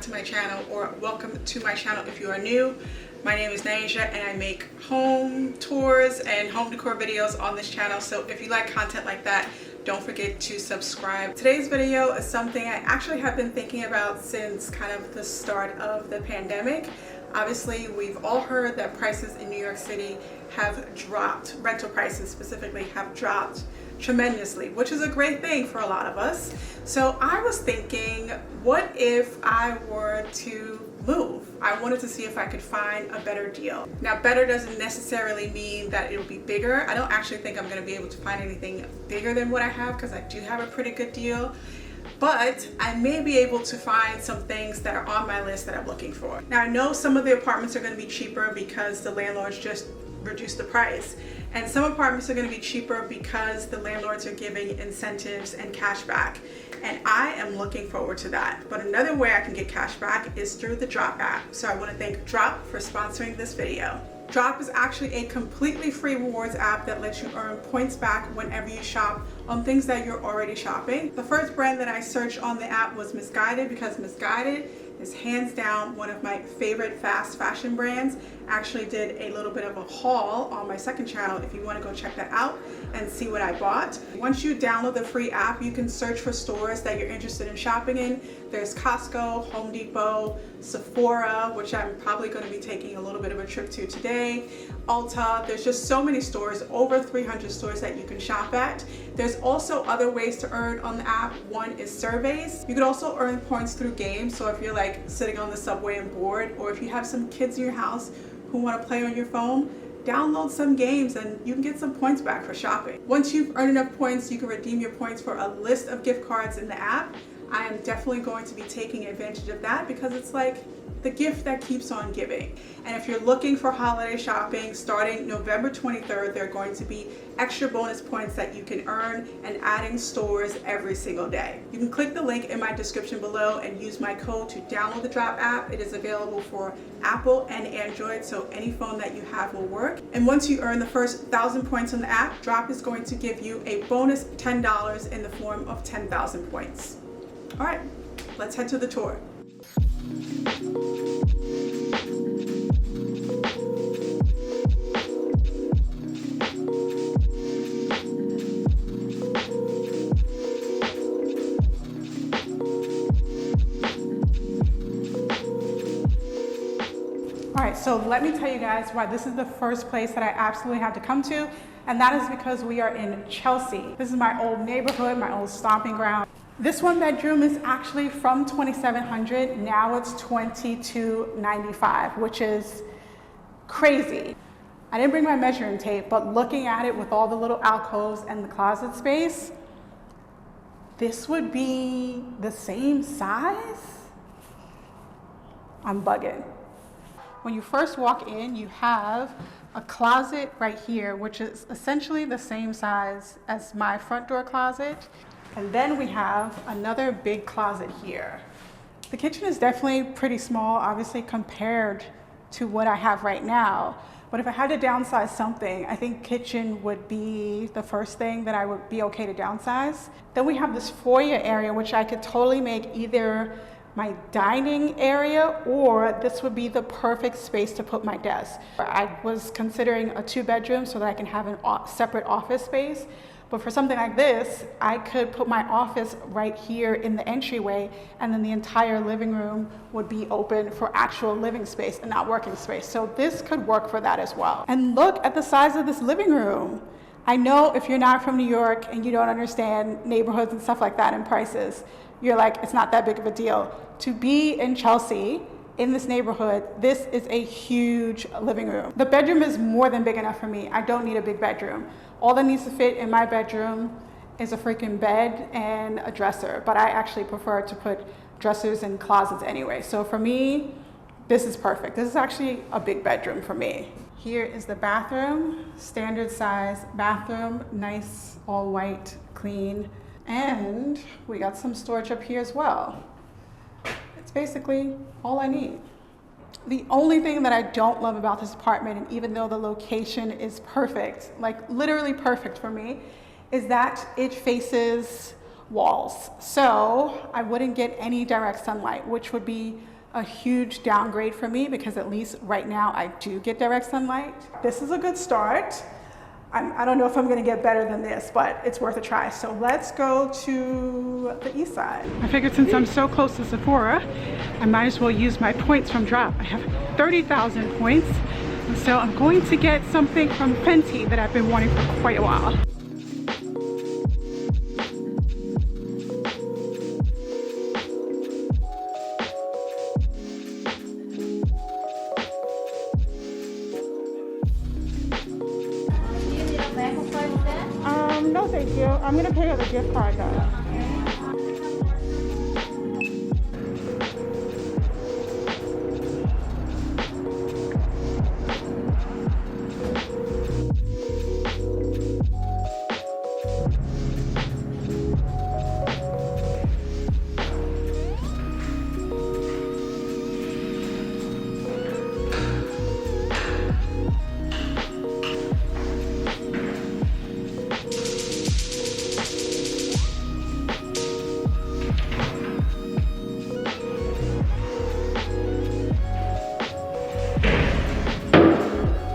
back to my channel, or welcome to my channel if you are new. My name is Nyasia and I make home tours and home decor videos on this channel. So if you like content like that, don't forget to subscribe. Today's video is something I actually have been thinking about since kind of the start of the pandemic. Obviously, we've all heard that prices in New York City have dropped. Rental prices specifically have dropped tremendously, which is a great thing for a lot of us. So I was thinking, what if I were to move? I wanted to see if I could find a better deal. Now, better doesn't necessarily mean that it'll be bigger. I don't actually think I'm going to be able to find anything bigger than what I have, because I do have a pretty good deal. But I may be able to find some things that are on my list that I'm looking for. Now, I know some of the apartments are going to be cheaper because the landlords just reduced the price. And some apartments are going to be cheaper because the landlords are giving incentives and cash back. And I am looking forward to that. But another way I can get cash back is through the Drop app. So I want to thank Drop for sponsoring this video. Drop is actually a completely free rewards app that lets you earn points back whenever you shop on things that you're already shopping. The first brand that I searched on the app was Missguided, because Missguided is hands down one of my favorite fast fashion brands. I actually did a little bit of a haul on my second channel if you want to go check that out and see what I bought. Once you download the free app, you can search for stores that you're interested in shopping in. There's Costco, Home Depot, Sephora, which I'm probably going to be taking a little bit of a trip to today, Ulta. There's just so many stores, over 300 stores that you can shop at. There's also other ways to earn on the app. One is surveys. You can also earn points through games. So if you're like sitting on the subway and bored, or if you have some kids in your house who want to play on your phone, download some games and you can get some points back for shopping. Once you've earned enough points, you can redeem your points for a list of gift cards in the app. I am definitely going to be taking advantage of that, because it's like the gift that keeps on giving. And if you're looking for holiday shopping, starting November 23rd, there are going to be extra bonus points that you can earn and adding stores every single day. You can click the link in my description below and use my code to download the Drop app. It is available for Apple and Android, so any phone that you have will work. And once you earn the first 1,000 points on the app, Drop is going to give you a bonus $10 in the form of 10,000 points. All right, let's head to the tour. All right, so let me tell you guys why this is the first place that I absolutely had to come to, and that is because we are in Chelsea. This is my old neighborhood, my old stomping ground. This one bedroom is actually from 2,700. Now it's 2,295, which is crazy. I didn't bring my measuring tape, but looking at it with all the little alcoves and the closet space, this would be the same size? I'm bugging. When you first walk in, you have a closet right here, which is essentially the same size as my front door closet. And then we have another big closet here. The kitchen is definitely pretty small, obviously, compared to what I have right now. But if I had to downsize something, I think kitchen would be the first thing that I would be okay to downsize. Then we have this foyer area, which I could totally make either my dining area, or this would be the perfect space to put my desk. I was considering a 2-bedroom so that I can have a separate office space. But for something like this, I could put my office right here in the entryway, and then the entire living room would be open for actual living space and not working space. So this could work for that as well. And look at the size of this living room. I know if you're not from New York and you don't understand neighborhoods and stuff like that and prices, you're like, it's not that big of a deal. To be in Chelsea, in this neighborhood, this is a huge living room. The bedroom is more than big enough for me. I don't need a big bedroom. All that needs to fit in my bedroom is a freaking bed and a dresser, but I actually prefer to put dressers in closets anyway. So for me, this is perfect. This is actually a big bedroom for me. Here is the bathroom, standard size bathroom, nice, all white, clean. And we got some storage up here as well. It's basically all I need. The only thing that I don't love about this apartment, and even though the location is perfect, like literally perfect for me, is that it faces walls. So I wouldn't get any direct sunlight, which would be a huge downgrade for me because at least right now I do get direct sunlight. This is a good start. I don't know if I'm gonna get better than this, but it's worth a try. So let's go to the east side. I figured since I'm so close to Sephora, I might as well use my points from Drop. I have 30,000 points. And so I'm going to get something from Fenty that I've been wanting for quite a while. No, thank you. I'm gonna pay with a gift card though.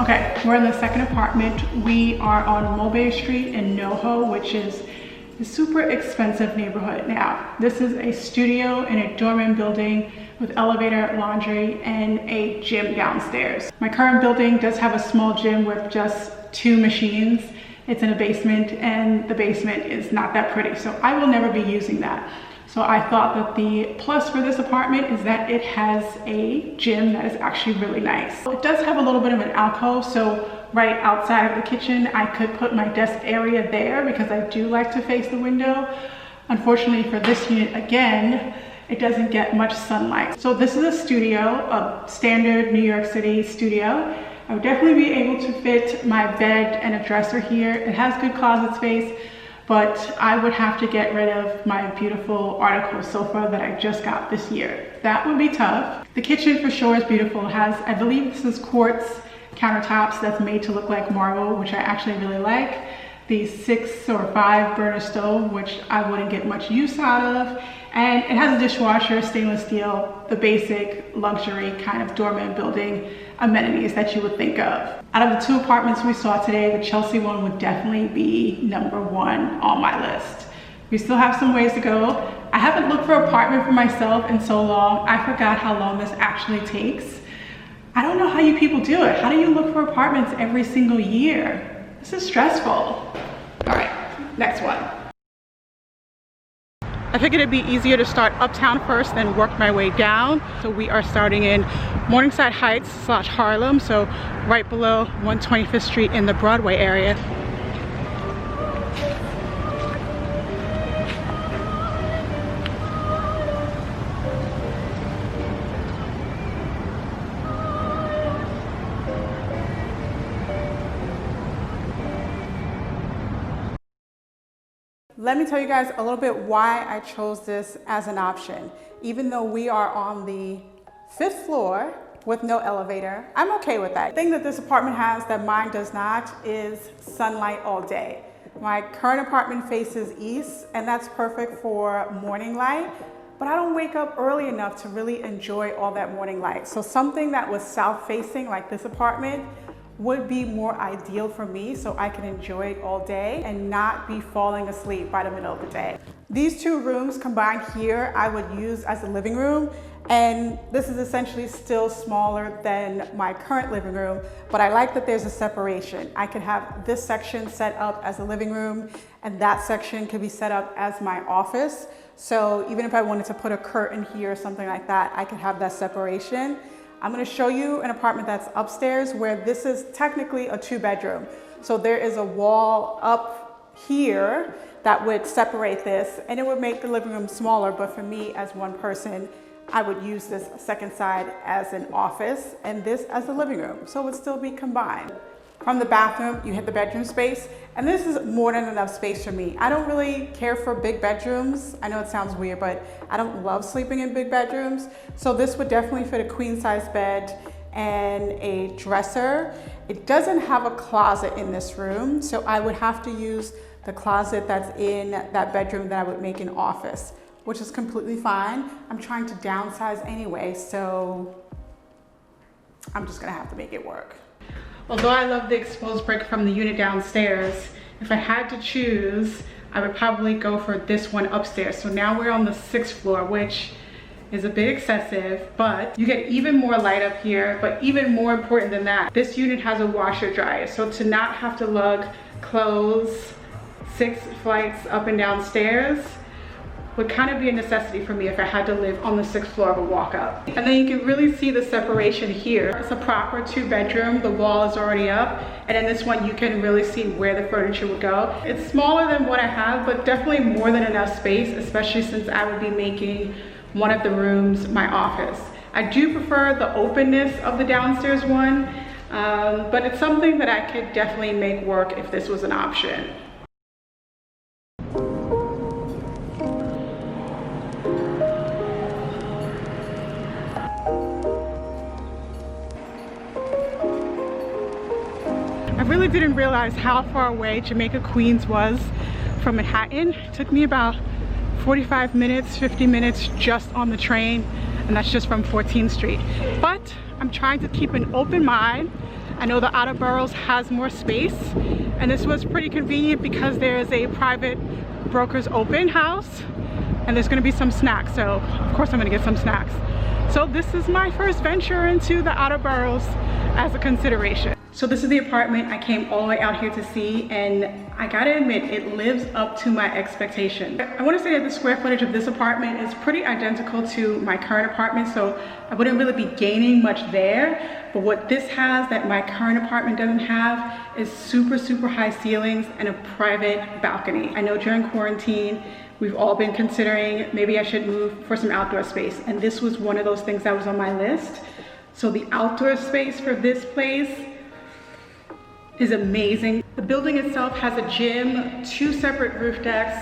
Okay, we're in the second apartment. We are on Mulberry Street in Noho, which is a super expensive neighborhood. Now, this is a studio in a doorman building with elevator, laundry, and a gym downstairs. My current building does have a small gym with just 2 machines. It's in a basement, and the basement is not that pretty, so I will never be using that. So I thought that the plus for this apartment is that it has a gym that is actually really nice. It does have a little bit of an alcove, so right outside of the kitchen, I could put my desk area there because I do like to face the window. Unfortunately for this unit, again, it doesn't get much sunlight. So this is a studio, a standard New York City studio. I would definitely be able to fit my bed and a dresser here. It has good closet space, but I would have to get rid of my beautiful article sofa that I just got this year. That would be tough. The kitchen for sure is beautiful. It has, I believe this is quartz countertops that's made to look like marble, which I actually really like. The 6 or 5 burner stove, which I wouldn't get much use out of. And it has a dishwasher, stainless steel, the basic luxury kind of doorman building amenities that you would think of. Out of the 2 apartments we saw today, the Chelsea one would definitely be number 1 on my list. We still have some ways to go. I haven't looked for an apartment for myself in so long. I forgot how long this actually takes. I don't know how you people do it. How do you look for apartments every single year? This is stressful. All right, next one. I figured it'd be easier to start uptown first, then work my way down. So we are starting in Morningside Heights / Harlem, so right below 125th Street in the Broadway area. Let me tell you guys a little bit why I chose this as an option. Even though we are on the 5th floor with no elevator, I'm okay with that. The thing that this apartment has that mine does not is sunlight all day. My current apartment faces east, and that's perfect for morning light, but I don't wake up early enough to really enjoy all that morning light. So something that was south facing like this apartment would be more ideal for me so I can enjoy it all day and not be falling asleep by the middle of the day. These 2 rooms combined here, I would use as a living room, and this is essentially still smaller than my current living room, but I like that there's a separation. I could have this section set up as a living room, and that section could be set up as my office. So even if I wanted to put a curtain here or something like that, I could have that separation. I'm going to show you an apartment that's upstairs where this is technically a 2-bedroom. So there is a wall up here that would separate this, and it would make the living room smaller, but for me as one person, I would use this second side as an office and this as a living room. So it would still be combined. From the bathroom, you hit the bedroom space, and this is more than enough space for me. I don't really care for big bedrooms. I know it sounds weird, but I don't love sleeping in big bedrooms. So this would definitely fit a queen size bed and a dresser. It doesn't have a closet in this room, so I would have to use the closet that's in that bedroom that I would make an office, which is completely fine. I'm trying to downsize anyway, so I'm just gonna have to make it work. Although I love the exposed brick from the unit downstairs, if I had to choose, I would probably go for this one upstairs. So now we're on the 6th floor, which is a bit excessive, but you get even more light up here. But even more important than that, this unit has a washer dryer. So to not have to lug clothes 6 flights up and downstairs would kind of be a necessity for me if I had to live on the 6th floor of a walk up. And then you can really see the separation here. It's a proper 2-bedroom, the wall is already up. And in this one, you can really see where the furniture would go. It's smaller than what I have, but definitely more than enough space, especially since I would be making one of the rooms my office. I do prefer the openness of the downstairs one, but it's something that I could definitely make work if this was an option. I really didn't realize how far away Jamaica Queens was from Manhattan. It took me about 45 minutes, 50 minutes just on the train, and that's just from 14th Street. But I'm trying to keep an open mind. I know the Outer Boroughs has more space, and this was pretty convenient because there is a private broker's open house, and there's gonna be some snacks, so of course I'm gonna get some snacks. So this is my first venture into the Outer Boroughs as a consideration. So this is the apartment I came all the way out here to see, and I gotta admit, it lives up to my expectation. I wanna say that the square footage of this apartment is pretty identical to my current apartment, so I wouldn't really be gaining much there. But what this has that my current apartment doesn't have is super, super high ceilings and a private balcony. I know during quarantine, we've all been considering maybe I should move for some outdoor space, and this was one of those things that was on my list. So the outdoor space for this place is amazing. The building itself has a gym, 2 separate roof decks,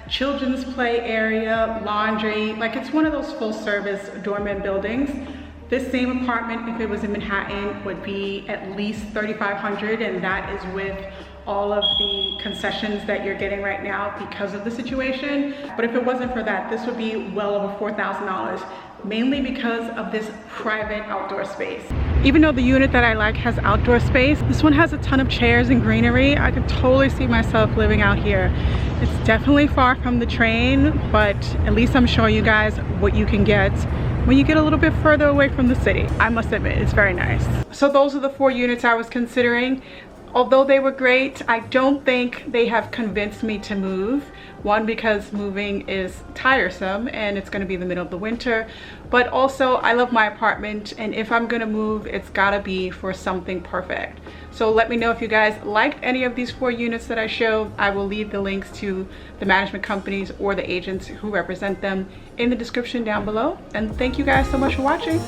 children's play area, laundry. Like, it's one of those full service doorman buildings. This same apartment, if it was in Manhattan, would be at least $3,500, and that is with all of the concessions that you're getting right now because of the situation. But if it wasn't for that, this would be well over $4,000, mainly because of this private outdoor space. Even though the unit that I like has outdoor space, this one has a ton of chairs and greenery. I could totally see myself living out here. It's definitely far from the train, but at least I'm showing you guys what you can get when you get a little bit further away from the city. I must admit, it's very nice. So those are the 4 units I was considering. Although they were great, I don't think they have convinced me to move. One, because moving is tiresome and it's gonna be the middle of the winter. But also, I love my apartment, and if I'm gonna move, it's gotta be for something perfect. So let me know if you guys liked any of these 4 units that I showed. I will leave the links to the management companies or the agents who represent them in the description down below. And thank you guys so much for watching.